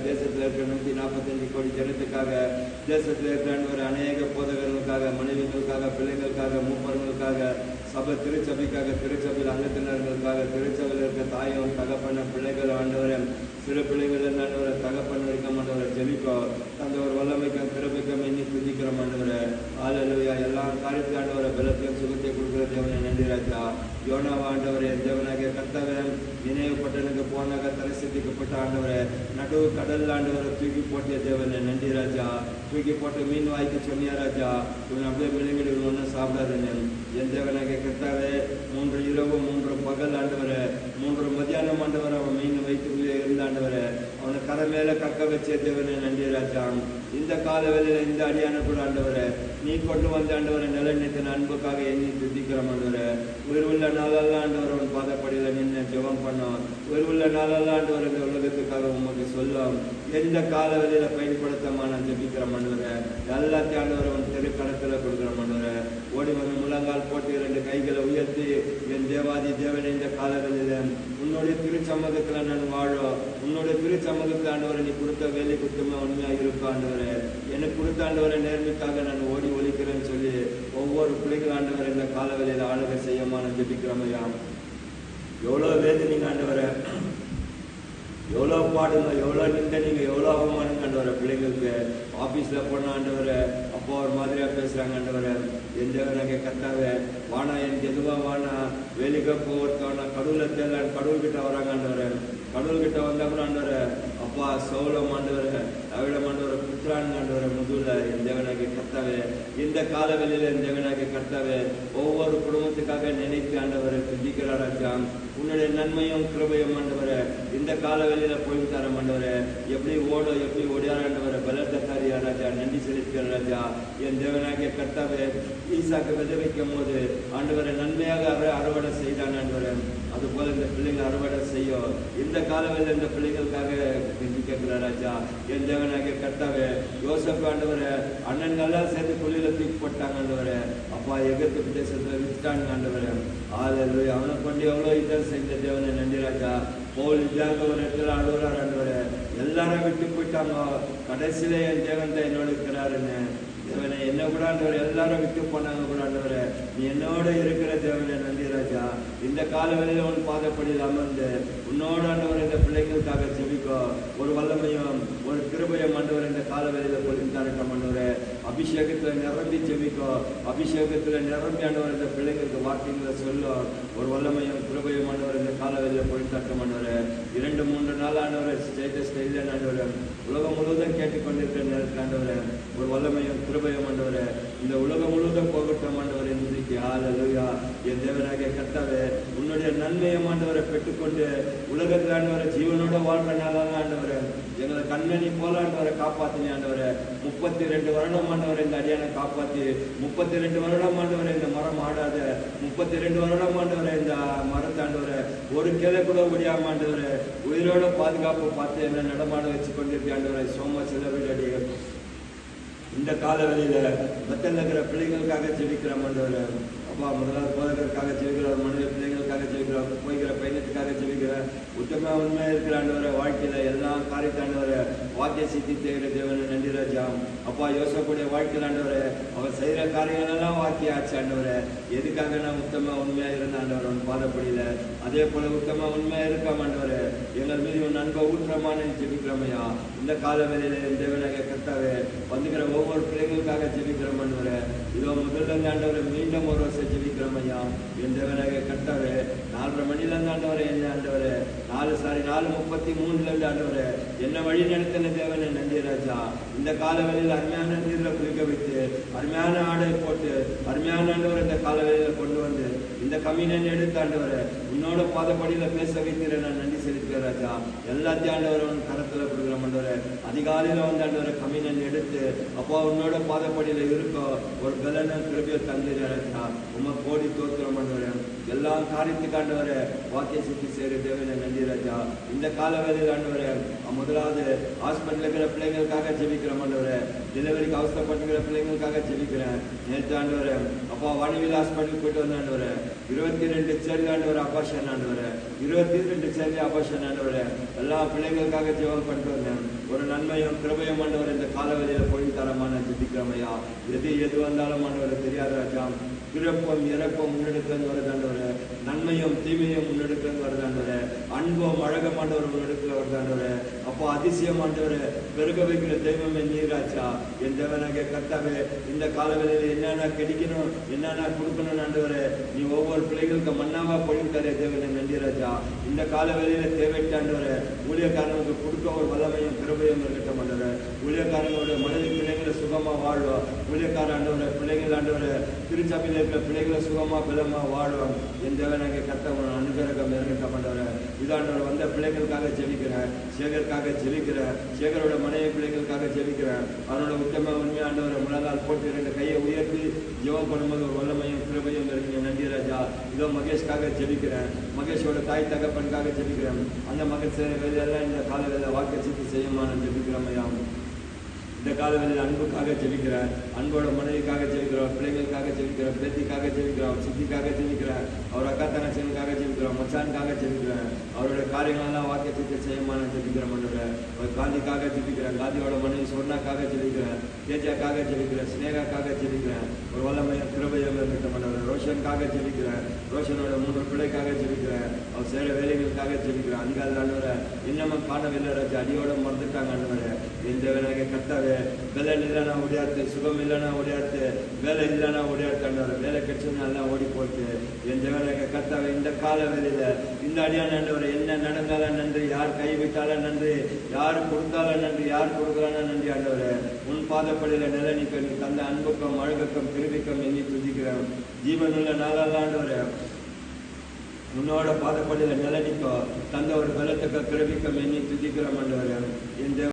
தேசத்தில் இருக்கிற 145 கோடி ஜனத்துக்காக, தேசத்தில் இருக்கிற அநேக போதகர்களுக்காக, மனைவிகளுக்காக, பிள்ளைகளுக்காக, மூப்பர்களுக்காக, திருச்சபைக்காக, திருச்சபையில் அங்கத்தினர்களுக்காக, திருச்சபையில் இருக்க தாயும் தகப்பன பிள்ளைகள் ஆண்டவரை, சிறு பிள்ளைகள் ஆண்டவரை, தகப்பன் வரைக்கும் ஆண்டவரை ஜெபிக்கோ அந்த ஒரு வல்லமைக்கும் கிருபைக்கும் எண்ணி துதிக்கிற ஆண்டவரை. ஹல்லேலூயா. எல்லா காரியத்தையும் ஆண்டவரை பலத்தையும் சுகத்தை கொடுக்குற தேவனை நன்றி ராஜா. யோனாவ ஆண்டவரே, தேவனாகிய கர்த்தாவே, நினைவுப்பட்டனுக்கு போனாக தலை சித்திக்கப்பட்ட ஆண்டவரை, நடுவு கடல் ஆண்டவரை தூக்கி போட்டிய தேவனை நன்றி ராஜா. தூக்கி போட்டு மீன் வாய்க்கு சொன்னியா ராஜா, இவன் அப்படியே விழுங்கிடு ஒன்றும் சாப்பிடாதுன்னு. என் தேவனாகிய கர்த்தாவே, 3 இரவு 3 பகல் ஆண்டவரை, 3 மத்தியானம் ஆண்டவரை அவன் மீன் வைத்துக்குள்ளே இருந்தாண்டவரை, அவனை கரை மேல கக்க வச்ச தேவனை நன்றி ராஜா. இந்த கால வேளையில இந்த அடியான கூட ஆண்டவரை, நீ கொண்டு வந்த ஆண்டவரை நிலைநிறுத்தின அன்புக்காக எண்ணி துதிக்கிற ஆண்டவரை. உயிருள்ள நாளெல்லாம் ஆண்டவர் அவன் பாதப்படியில நின்று ஜெபம் பண்ணோம். உயிருள்ள நாளெல்லாம் ஆண்டவர் இந்த உலகத்துக்காக உமக்கு சொல்லும். எந்த கால வேளையில பயன்படுத்தமா நான் ஜெபிக்கிற ஆண்டவரை, எல்லாத்தையும் ஆண்டவர் அவன் தெருக்கணத்துல கொடுக்குற ஆண்டவரை. ஓடி வந்து முழங்கால் போட்டு 2 கைகளை உயர்த்தி, என் தேவாதி தேவனை இந்த கால வேளையில உன்னுடைய திருச்சமூகத்துல நான் வாழும். உன்னுடைய திருச்சமூகத்தில் ஆண்டவரை நீ கொடுத்த வேலை குத்தமா உண்மையாக இருக்கும் ஆண்டவரை. எனக்கு கொடுத்த ஆண்டவரை நேர்மைக்காக நான் ஓடி ஒழிக்கிறேன்னு சொல்லி ஒவ்வொரு பிள்ளைகள் ஆண்டவரை இந்த கால வேளையில ஆளுகை செய்யமா நான் ஜெபிக்கிறோமையா. எவ்வளோ வேதனைங்க ஆண்டவரை, எவ்வளோ பாடுங்க, எவ்வளோ நின்று நீங்கள் எவ்வளோ அவமானம் ஆண்டவரை. பிள்ளைங்களுக்கு ஆஃபீஸில் போன ஆண்டவரை அப்போ ஒரு மாதிரியாக பேசுகிறாங்க ஆண்டவரை. என் தேவனாகிய கர்த்தாவே, வானா எனக்கு எதுவாக வானா, வேலைக்கு போகிறதோனா கடவுளை தேட கடவுள்கிட்ட வராங்க ஆண்டவரை. கடவுள்கிட்ட வந்தால் கூட ஆண்டவரை, அப்பா சௌலம் ஆண்டவரை, அவிடம் ஆண்டவரை, புத்திரான் ஆண்டவரை முதுல. என் தேவனாகிய கர்த்தாவே, இந்த கால வேளையில என் தேவனாகிய கர்த்தாவே, ஒவ்வொரு குடும்பத்துக்காக நினைத்து ஆண்டவரை துதிக்கிறாராஜா. உன்னுடைய நன்மையும் கிருபையும் ஆண்டவரை இந்த கால வேளையில போய் தர ஆண்டவரை. எப்படி ஓடியார் ஆண்டவரை, பலத்த காரியா ராஜா, நன்றி செலுத்துகிற ராஜா. என் தேவனாகிய கர்த்தாவே, ஈசாக்கு விதை வைக்கும் போது ஆண்டவரை நன்மையாக அறுவடை செய்தான் ஆண்டவரை. அதுபோல இந்த பிள்ளைங்க அறுவடை செய்யும். இந்த காலவேளை இந்த பிள்ளைகளுக்காக கெஞ்சி கேட்கிற ராஜா. என் தேவனாகிய கர்த்தாவே, யோசேப்பு ஆண்டவரை அண்ணன்கள்லாம் சேர்ந்து குழியில தூக்கி போட்டாங்க ஆண்டவரை. அப்பா எகிப்து தேசத்துல விட்டாங்க ஆண்டவரை. ஹல்லேலூயா. அவனை கொண்டு எவ்வளோ இதழ் செஞ்ச தேவனை நன்றி ராஜா. போல் இல்லாத ஒரு இடத்துல அழுகுறாரு ஆண்டவரை. எல்லாரும் விட்டு போயிட்டாங்க. கடைசியில என் தேவன் தான் என்னோட இருக்கிறாருன்னு. தேவனை என்ன கூட ஆண்டவர் எல்லாரும் விட்டு போனாங்க கூட ஆண்டவரை, நீ என்னோட இருக்கிற தேவனை நன்றி ராஜா. இந்த கால வேளையில உன் பாதப்படியில் அமர்ந்து உன்னோட ஆண்டவர் இந்த பிள்ளைகளுக்காக ஜெபிக்கோ. ஒரு வல்லமையும் ஒரு கிருபையும் ஆண்டவர் இந்த கால வேளையில பொழிந்தாருக்க ஆண்டவரை. அபிஷேகத்துல நிரம்பி ஜெபிக்கோ. அபிஷேகத்துல நிரம்பி ஆண்டவர் இந்த பிள்ளைங்களுக்கு வார்த்தைகளை சொல்லும். ஒரு வல்லமையும் கிருபையும் ஆண்டவர் இந்த கால வேளையில பொழிந்தாருக்க ஆண்டவரை. 2-3 நாள் ஆண்டவரை ஸ்டேட்டஸ் இல்லை ஆண்டவரை. உலகம் முழுவதும் கேட்டுக்கொண்டிருக்கிற நேரத்தில் ஆண்டவரை, ஒரு வல்லமையும் கிருபையும் ஆண்டவரை இந்த உலகம் முழுவதும் போகட்டும் ஆண்டவரை. இன்றைக்கு ஹல்லேலூயா. என் தேவனாகிய கர்த்தாவே, உன்னுடைய நன்மையும் ஆண்டவரை பெற்றுக்கொண்டு உலகத்தில் ஆண்டவரை ஜீவனோட வாழ்ற நாளாக ஆண்டவரை எங்களை கண்மணி போல ஆண்டவரை காப்பாத்தினி ஆண்டவரை. 32 வருடம் ஆண்டவரை இந்த அடியானை காப்பாத்தி, 32 வருடம் ஆண்டவரை இந்த மரம் ஆடாத, 32 வருடம் ஆண்டவரை இந்த மரத்தை ஆண்டவரை ஒரு கிளை கூட முடியாம ஆண்டவரை உயிரோட பாதுகாப்பு பார்த்து என்ன நடமாட வச்சு கொண்டிருக்க ஆண்டவரை. சோம சிலவிடி இந்த கால வேளையில மத்தியில் இருக்கிற பிள்ளைகளுக்காக ஜெபிக்கிற ஆண்டவரை. அப்பா முதலாவது போதகருக்காக ஜெபிக்கிறோம், மனித பிள்ளைகளுக்காக ஜெபிக்கிறோம், போய்கிற பயணத்துக்காக ஜெபிக்கிறேன். உத்தம உண்மையாக இருக்கிற ஆண்டவரை வாழ்க்கையில எல்லா காரியத்தை ஆண்டவரை வாக்கிய சித்தி செய்கிற தேவனை நன்றி ராஜா. அப்பா யோசப்புடைய வாழ்க்கையில் ஆண்டவரை அவர் செய்கிற காரியங்கள் எல்லாம் வாக்கிய ஆச்சு ஆண்டவரை. எதுக்காக நான் உத்தம உண்மையாக இருந்த ஆண்டவர் அவன் பாதப்படியில, அதே போல உத்தம உண்மையாக இருக்காம ஆண்டவரை எங்கள் மீது உன் அன்பை ஊற்றமான ஜெபிக்கிறோமையா. இந்த கால வேளையில என் தேவனாகிய கர்த்தாவே, வந்துக்கிற ஒவ்வொரு பிள்ளைகளுக்காக ஜெபிக்கிறோம் ஆண்டவரை. இதோ முதல்ல ஆண்டவரை மீண்டும் ஒரு வருஷம் ஜெபிக்கிறோம் ஐயா. என் தேவனாகிய கர்த்தாவே, 4:30 மணிலேருந்து ஆண்டவரை என்ன ஆண்டவரை 4:33 ஆண்டவரை என்ன வழி நடத்தின தேவனை நன்றி ராஜா. இந்த கால வேளையில் அருமையான நீரில் குளிக்க வைத்து, அருமையான ஆடை போட்டு, அருமையான ஆண்டவரை இந்த கால வேளையில கொண்டு வந்து இந்த கம்யூனியன் எடுத்து ஆண்டவரை உன்னோட பாதப்படியில பேச வைக்கிற நான் நன்றி செலுத்துகிற ராஜா. எல்லாத்தையும் ஆண்டவரை உன் கரத்துல கொடுக்குற ஆண்டவரை. அதிகாலையில வந்து ஆண்டவரை கம்யூனியன் எடுத்து அப்பா உன்னோட பாதப்படியில இருக்கோ ஒரு பலன கிருபையை தந்துடுற ராஜா. உமக்கு கோடி தோத்திரம் ஆண்டவரை. எல்லா காரியத்துக்கு ஆண்டவரை வாக்கிய சித்தி செய்கிற தேவனை நன்றி ராஜா. இந்த கால வேளையில் ஆண்டவரை முதலாவது ஹாஸ்பிட்டல் இருக்கிற பிள்ளைங்களுக்காக ஜெபிக்கிறோம் ஆண்டவரை. டெலிவரிக்கு அவசரப்பட்டுக்கிற பிள்ளைங்களுக்காக ஜெபிக்கிறேன். நேற்று ஆண்டவரை அப்பா வாணிவில் ஹாஸ்பிட்டலுக்கு போயிட்டு வந்த ஆண்டவரை 22 சேர்ந்து ஆண்டவரை அபாஷன் ஆண்டவரை 22 சேர்ந்து அபாஷன் ஆண்டவரை எல்லா பிள்ளைங்களுக்காக ஜெபம் தகப்படுத்துவேன். ஒரு நன்மையும் கிருபையும் ஆண்டவர் இந்த காலவெளியில போய் தரமான ஜெபிக்கிறோமையா. எது வந்தாலும் ஆண்டவர் தெரியாத ராஜா. பிறப்பும் இறப்பும் முன்னெடுக்கிறது வருதாண்டவரே. நன்மையும் தீமையும் முன்னெடுக்கிறது வருதாண்டவரே. அன்பும் அழகமாண்டவர் முன்னெடுக்கிறது வருதாண்டவரே. அப்போ அதிசயம் ஆண்டவரே, பெருக வைக்கிற தெய்வமே நீராச்சா. என் தேவனாகிய கர்த்தாவே, இந்த காலவெளியில் என்னென்ன கிடைக்கணும், என்னென்ன கொடுக்கணும் ஆண்டவரே, நீ ஒவ்வொரு பிள்ளைகளுக்கு மன்னாவா பொழிவு தர தேவனை நன்றி ராஜா. இந்த காலவெளியில தேவைட்டாண்டவரே, ஊழியக்காரனுக்கு கொடுக்க ஒரு வல்லமையும் கிருபையும் இருக்கட்டும் ஆண்டவரே. ஊழியக்காரங்களோட மனதில் பிள்ளைங்களை சுகமா வாழ்வோம். ஊழியக்கார ஆண்டவரே, பிள்ளைகள் ஆண்டவரே, திருச்சபையில் இருக்கிற பிள்ளைகளை சுகமா பலமா வாழ்வோம். என் தேவனாகிய கர்த்தர் அனுகிரகம் இருக்கட்டும் ஆண்டவரே. இதாண்டவர் வந்த பிள்ளைகளுக்காக ஜெபிக்கிறேன். சேகருக்காக ஜெபிக்கிறேன். சேகரோட மனைவி பிள்ளைகளுக்காக ஜெபிக்கிறேன். அவனோட உத்தம உண்மை ஆண்டவரை முழங்கால் போட்டு 2 கையை உயர்த்தி ஜெபம் பண்ணும்போது ஒரு வல்லமையும் கிருபையும் இருக்கீங்க. நன்றி ராஜா. இதோ மகேஷ்காக ஜெபிக்கிறேன். மகேஷோட தாய் தகப்பனுக்காக ஜெபிக்கிறேன். அந்த மகன் வேலையெல்லாம் இந்த காலவேளை வாக்கு சித்தி செய்யுமா நான் ஜெபிக்கிறோம் ஐயா. இந்த காலவெளியில் அன்புக்காக ஜெபிக்கிறேன். அன்போட மனைவிக்காக ஜெபிக்கிறோம். பிள்ளைகளுக்காக ஜெபிக்கிறோம். பேத்திக்காக ஜெபிக்கிறோம். சித்திக்காக ஜெபிக்கிறேன். அவர் அக்கா தங்கச்சிகளுக்காக ஜெபிக்கிறோம். மச்சானுக்காக ஜெபிக்கிறேன். அவரோட காரியங்களெல்லாம் வாக்கு சித்தி செய்யுமா நான் ஜெபிக்கிறேன். அவர் காந்திக்காக ஜெபிக்கிறேன். காந்தியோட மனைவி சொர்ணாக்காக ஜெபிக்கிறேன். தேஜாக்காக ஜெபிக்கிறேன். ஸ்னேகாக்காக ஜெபிக்கிறேன். ஒரு வல்லமையும் கிருபையும் இருக்கட்டும் ஆண்டவரே. ரோஷனுக்காக ஜெபிக்கிறேன். ரோஷனோட 3 பிள்ளைக்காக ஜெபிக்கிறேன். அவர் செய்கிற வேலைகளுக்காக ஜெபிக்கிறேன். அதிகாலை ஆண்டவரை இன்னமும் காணவில்லை ராஜா. அடியோட மறந்துட்டாங்க ஆண்டவரே. என் தேவனாகிய கர்த்தாவே, பலன் இல்லைனா ஓடியாத்து, சுகம் இல்லைனா ஓடியாத்து, வேலை இல்லைனா ஓடியாத்தாண்டவர். வேலை கிடைச்சதுனா எல்லாம் ஓடி போட்டு என் தேவனாகிய கர்த்தாவே, இந்த கால வேலையில இந்த அடியான ஆண்டவரை என்ன நடந்தாலும் நன்றி, யார் கைவிட்டாலும் நன்றி, யார் கொடுத்தாலும் நன்றி, யார் கொடுக்கலான்னு நன்றி ஆண்டவரே. உன் பாதப்படியில நிலநிக்க நீ தந்த அன்புக்கும் அழகுக்கும் கிருபிக்கும் எண்ணி துதிக்கிறேன். ஜீவனுள்ள நாளால் ஆண்டவரே, உன்னோட பாதப்படியில நிலநிக்கோ தந்த ஒரு பலத்துக்கு கிருபிக்கும் எண்ணி துதிக்கிறோம் ஆண்டவரே.